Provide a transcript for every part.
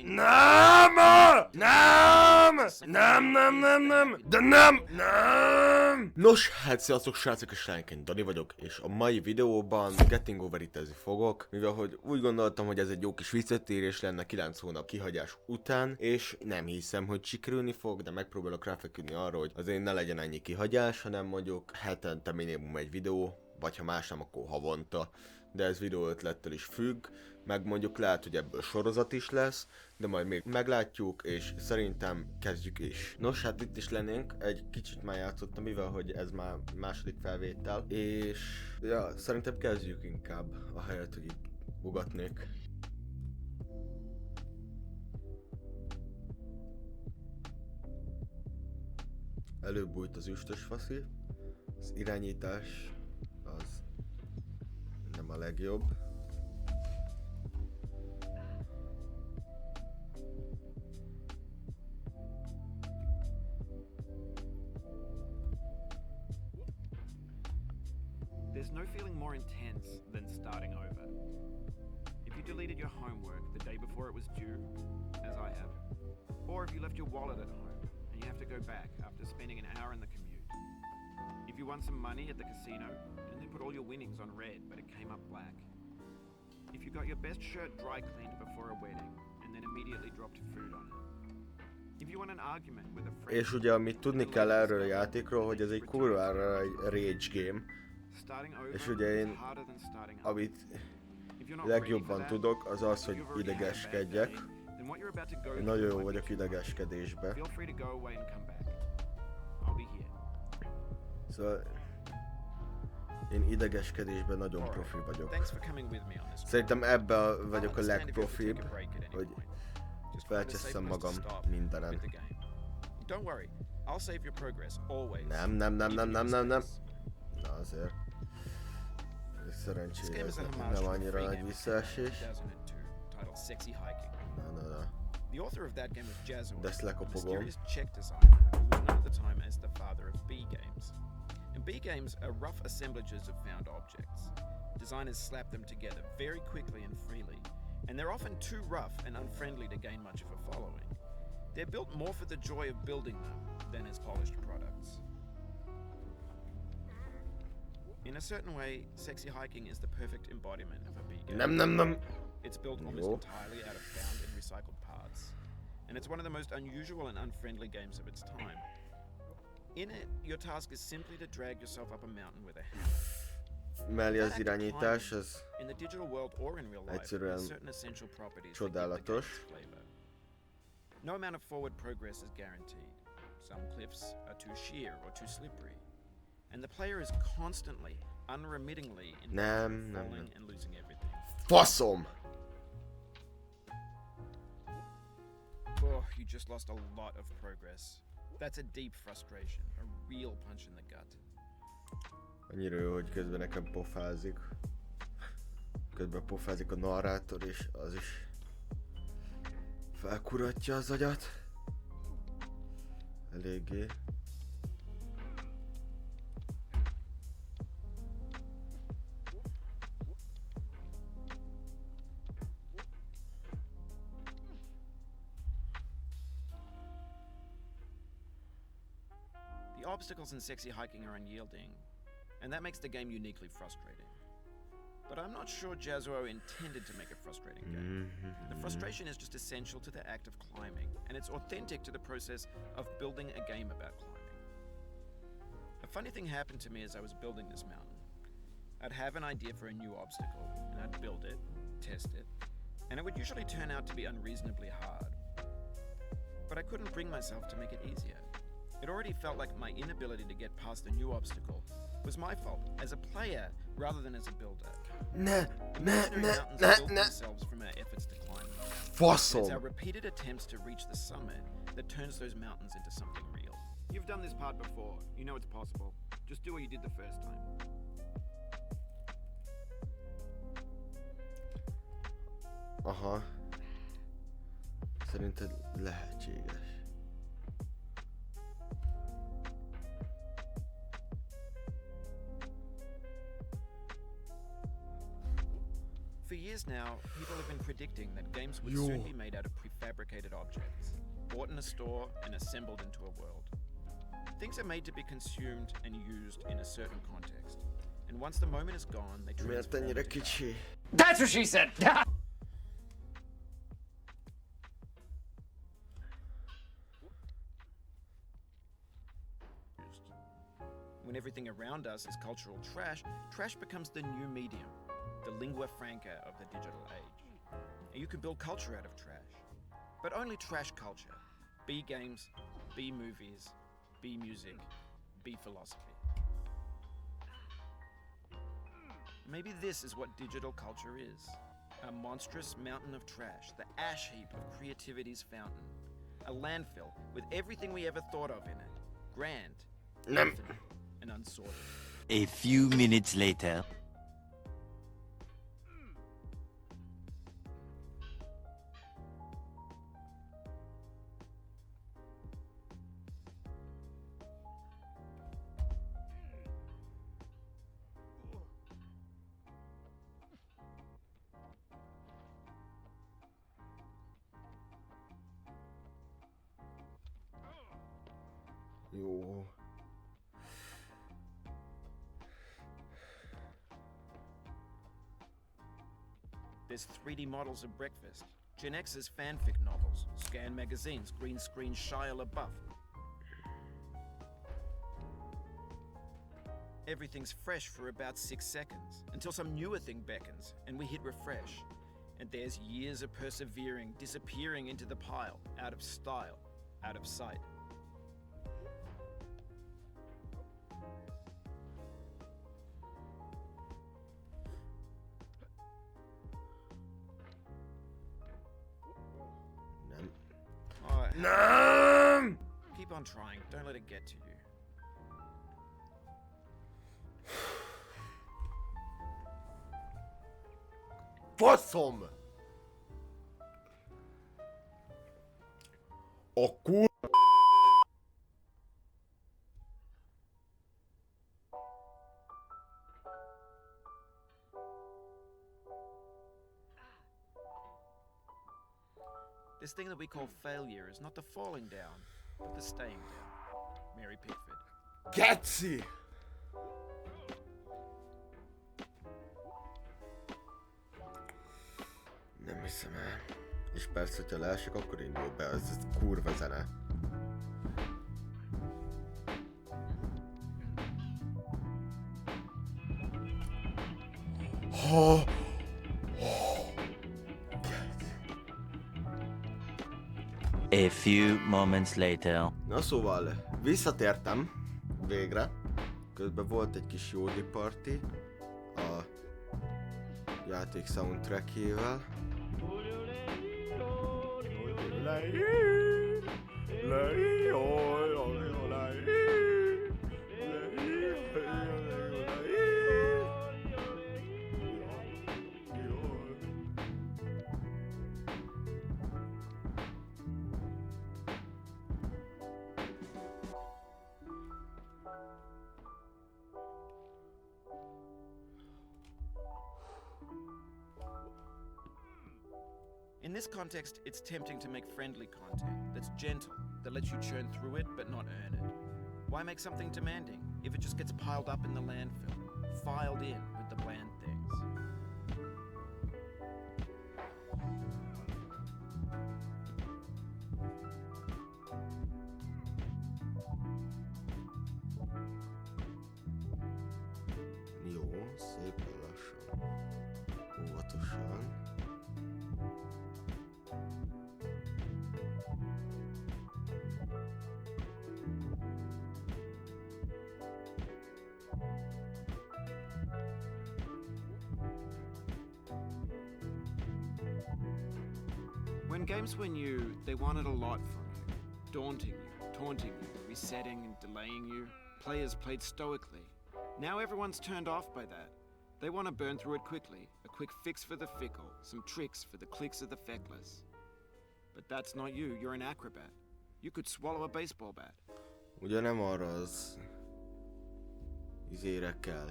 Nem! De nem! Nos, hát sziasztok srácok és lányok, én Dani vagyok, és a mai videóban getting over it-ezni fogok, mivel hogy úgy gondoltam, hogy ez egy jó kis visszatérés lenne 9 hónap kihagyás után, és nem hiszem, hogy sikerülni fog, de megpróbálok ráfeküdni arra, hogy azért ne legyen ennyi kihagyás, hanem mondjuk hetente minimum egy videó, vagy ha más nem, akkor havonta. De ez videó ötlettől is függ, meg mondjuk lehet, hogy ebből sorozat is lesz, de majd még meglátjuk, és szerintem kezdjük is. Nos, hát itt is lennénk, egy kicsit már játszottam, mivel hogy ez már második felvétel, és ja, szerintem kezdjük inkább, ahelyett, hogy itt ugatnék. Előbb bújt az üstös faszi, az irányítás az nem a legjobb. There's no feeling more intense than starting over. If you deleted your homework the day before it was due, as I have, or if you left your wallet at home and you have to go back after spending an hour in the commute. If you won some money at the casino and then put all your winnings on red but it came up black. If you got your best shirt dry cleaned before a wedding and then immediately dropped food on it. If you won an argument with a friend. És ugye amit tudni kell erről a játékról, hogy ez egy kurvára egy rage game. És ugye én, amit legjobban tudok, az az, hogy idegeskedjek. Én nagyon jó vagyok idegeskedésbe. Szóval én idegeskedésben nagyon profi vagyok. Szerintem ebben vagyok a legprofibb, hogy felcseszem magam mindenen. Nem. Na azért. Szerencsére ez nem annyira nagy visszaesés. Na. De ezt lekopogom. And B games are rough assemblages of found objects. Designers slap them together very quickly and freely, and they're often too rough and unfriendly to gain much of a following. They're built more for the joy of building them than as polished products. In a certain way, sexy hiking is the perfect embodiment of a B game. It's built almost entirely out of found and recycled parts, and it's one of the most unusual and unfriendly games of its time. In it, your task is simply to drag yourself up a mountain with a hammer. Mellé az irányítás, az in the digital world or in real life, egyszerűen certain essential properties csodálatos. No amount of forward progress is guaranteed. Some cliffs are too sheer or too slippery, and the player is constantly, unremittingly in falling and losing everything. Faszom! Oh, you just lost a lot of progress. That's a deep frustration, a real punch in the gut. Annyira jó, hogy közben nekem pofázik. Közben pofázik a narrátor, és az is felkuratja az agyat. Eléggé. The obstacles in sexy hiking are unyielding, and that makes the game uniquely frustrating. But I'm not sure Jazzuo intended to make a frustrating game. The frustration is just essential to the act of climbing, and it's authentic to the process of building a game about climbing. A funny thing happened to me as I was building this mountain. I'd have an idea for a new obstacle, and I'd build it, test it, and it would usually turn out to be unreasonably hard. But I couldn't bring myself to make it easier. It already felt like my inability to get past a new obstacle was my fault as a player rather than as a builder. Themselves from our efforts to climb them. Fossil. It's our repeated attempts to reach the summit that turns those mountains into something real. You've done this part before. You know it's possible. Just do what you did the first time. Aha. Szerinted lehetséges. For years now, people have been predicting that games would soon be made out of prefabricated objects, bought in a store and assembled into a world. Things are made to be consumed and used in a certain context, and once the moment is gone, they Miért transform ennyire into kicsi? That's what she said! When everything around us is cultural trash, trash becomes the new medium, the lingua franca of the digital age. And you can build culture out of trash, but only trash culture. Be games, be movies, be music, be philosophy. Maybe this is what digital culture is. A monstrous mountain of trash, the ash heap of creativity's fountain. A landfill with everything we ever thought of in it. Grand, infinite, and unsorted. A few minutes later. Jó. There's 3D models of breakfast, Gen X's fanfic novels, scan magazines, green screen Shia LaBeouf. Everything's fresh for about 6 seconds, until some newer thing beckons, and we hit refresh. And there's years of persevering, disappearing into the pile, out of style, out of sight. Nem! Keep on trying, don't let it get to you. Faszom! Akkor... This thing that we call failure is not the falling down, but the staying down. Mary Pickford. Geci! Nem hiszem el. És persze, hogyha leesik, akkor indul be, ez kurva zene. Ha! A few moments later. Na szóval, visszatértem végre. Közben volt egy kis jódi party a játék soundtrackjével. In this context, it's tempting to make friendly content that's gentle, that lets you churn through it but not earn it. Why make something demanding if it just gets piled up in the landfill, filed in with the bland things? Jó, szépen lassan, óvatosan. When games were new, they wanted a lot from you. Daunting you, taunting you, resetting and delaying you. Players played stoically. Now everyone's turned off by that. They want to burn through it quickly. A quick fix for the fickle. Some tricks for the clicks of the feckless. But that's not you. You're an acrobat. You could swallow a baseball bat. Ugye nem arra az izére kell.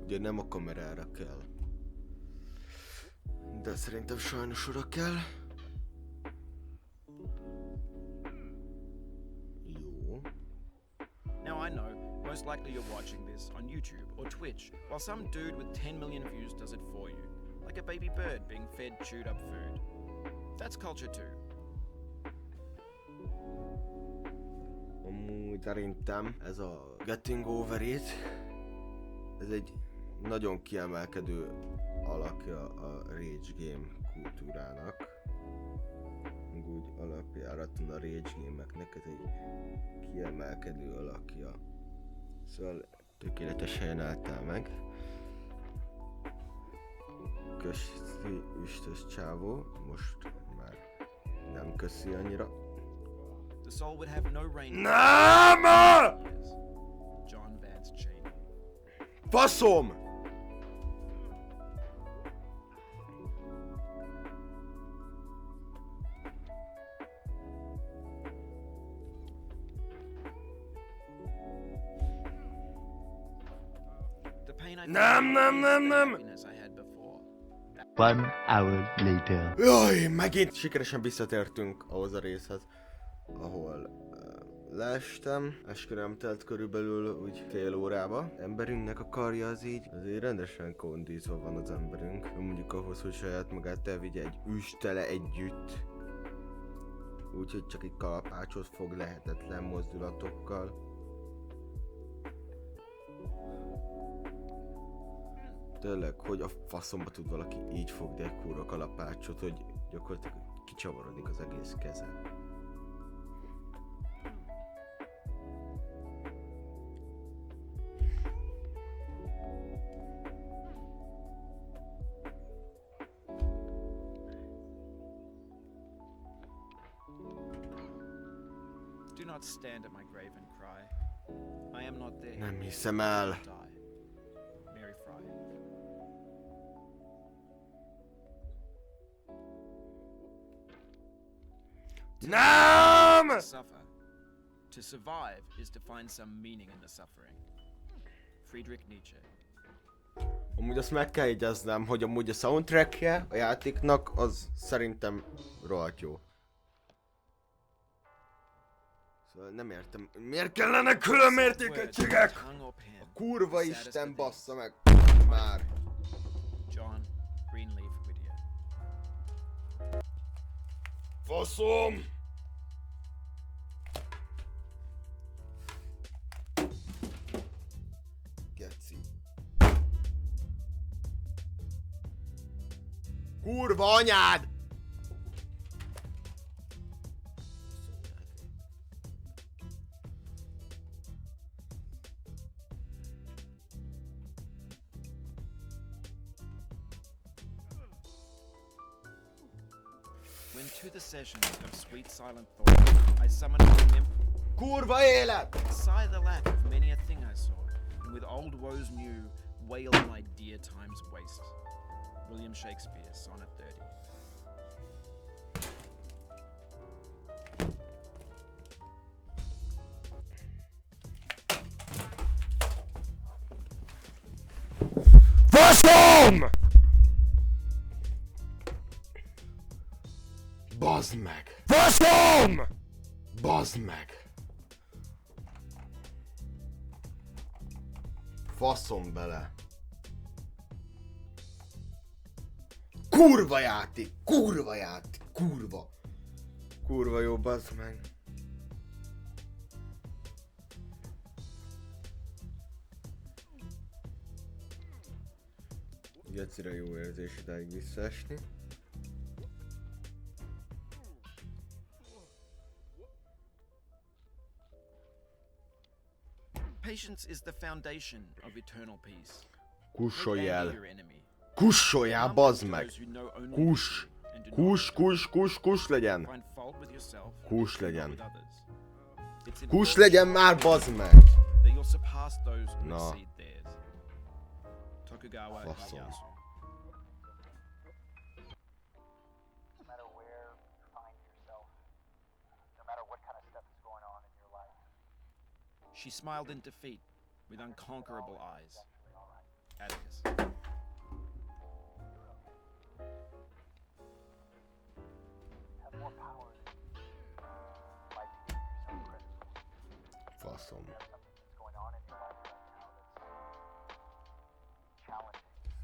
Ugye nem a kamerára kell. De szerintem sajnos oda kell. Jó. Now I know, most likely you're watching this on YouTube or Twitch, while some dude with 10 million views does it for you, like a baby bird being fed chewed up food. That's culture too. Amúgy szerintem ez a Getting Over It, ez egy nagyon kiemelkedő alakja a Rage Game kultúrának. Úgy alapjáraton a Rage Game-eknek ez egy kiemelkedő alakja. Szóval tökéletes helyen álltál meg. Köszi, üstös csávó, most már nem köszi annyira. The soul would have no reign. Nem! John Vance Cheney. Faszom! The pain I Nem, nem, nem, nem! happiness I had before. 1 hour later. Jaj, megint sikeresen visszatértünk ahhoz a részhez, ahol leestem. Esköröm telt körülbelül úgy fél órába. Emberünknek a karja az így azért rendesen kondízva van az emberünk. Mondjuk ahhoz, hogy saját magát elvigye egy üstele együtt. Úgyhogy csak egy kalapácsot fog lehetetlen mozdulatokkal. Tényleg, hogy a faszomba tud valaki így fogni egy kurva kalapácsot, hogy gyakorlatilag kicsavarodik az egész keze. Do not stand at my grave and cry. I am not there. Nem hiszem el. Die. Mary Fry. Nem! To suffer. To survive is to find some meaning in the suffering. Friedrich Nietzsche. Amúgy azt meg kell jegyeznem, hogy amúgy a soundtrackje a játéknak az szerintem rohadt jó. Szóval nem értem, miért kellene külön mértékegységek? A kurva isten bassza meg már. John Greenleaf Whittier. Faszom! Geci. Kurva anyád! When to the sessions of sweet silent thought, I summoned him. Kurva élet! Sigh the lack of many a thing I saw, and with old woes new, wail my dear time's waste. William Shakespeare, Sonnet 30. Faszom! Bazd meg! Faszom! Bazd meg! Faszom bele! Kurva játék! Kurva játék! Kurva! Kurva jó, bazd meg! Egyszerűen jó érzés idáig visszaesni. Patience is the foundation of eternal peace. Kussolj Make el! anger your enemy. Kussoljál, bazd meg! Those who know only Kus! you and do not Kus, kus, kus, kus legyen! find fault with yourself, Kus not legyen! with others. It's Kus important legyen már, bazd meg! that you'll surpass those who Na. exceed theirs. Tokugawa Faszom. Ieyasu. No matter where you find yourself, no matter what kind of stuff is going on in your life, She smiled in defeat with unconquerable eyes. Atticus. faszom. you have something that's going on in your life right now that's challenging,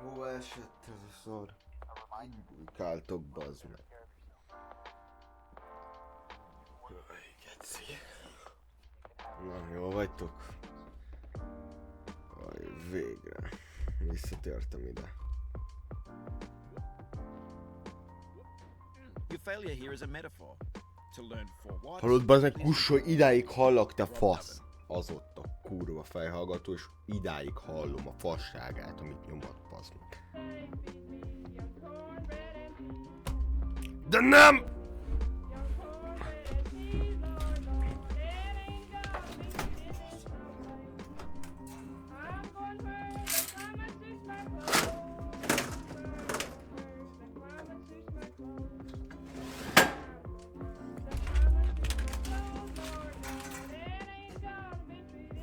Hova esett ez a szar? a reminder Káltok, bazd meg. to take care of yourself. Aj, geci. Na, jól vagytok? Aj, végre. Visszatértem ide. Your failure here is a metaphor. To learn for what? Hallod, bazd meg, kussolj, idáig hallak, te fasz! Az ott a kurva fejhallgató, és idáig hallom a fasságát, amit nyomat, bazd meg. De nem!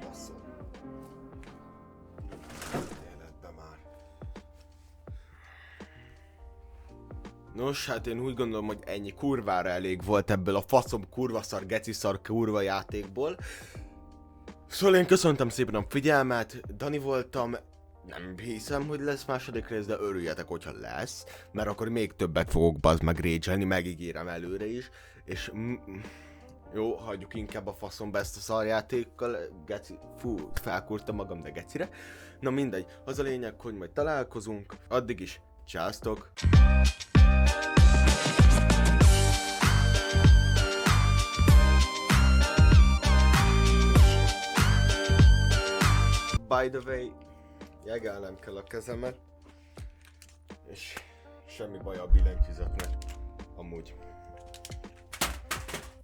Faszom. Életbe már. Nos, hát én úgy gondolom, hogy ennyi kurvára elég volt ebből a faszom kurvaszar, geciszar kurva játékból. Szóval én köszöntem szépen a figyelmet, Dani voltam, nem hiszem, hogy lesz második rész, de örüljetek, hogyha lesz, mert akkor még többet fogok bazd meg rage-elni, megígérem előre is, és jó, hagyjuk inkább a faszomba ezt a szarjátékkal, geci, fú, felkúrtam magam, de gecire. Na mindegy, az a lényeg, hogy majd találkozunk, addig is, császtok! By the way, jegelnem kell a kezemet, és semmi baj a billentyűzetnek, amúgy.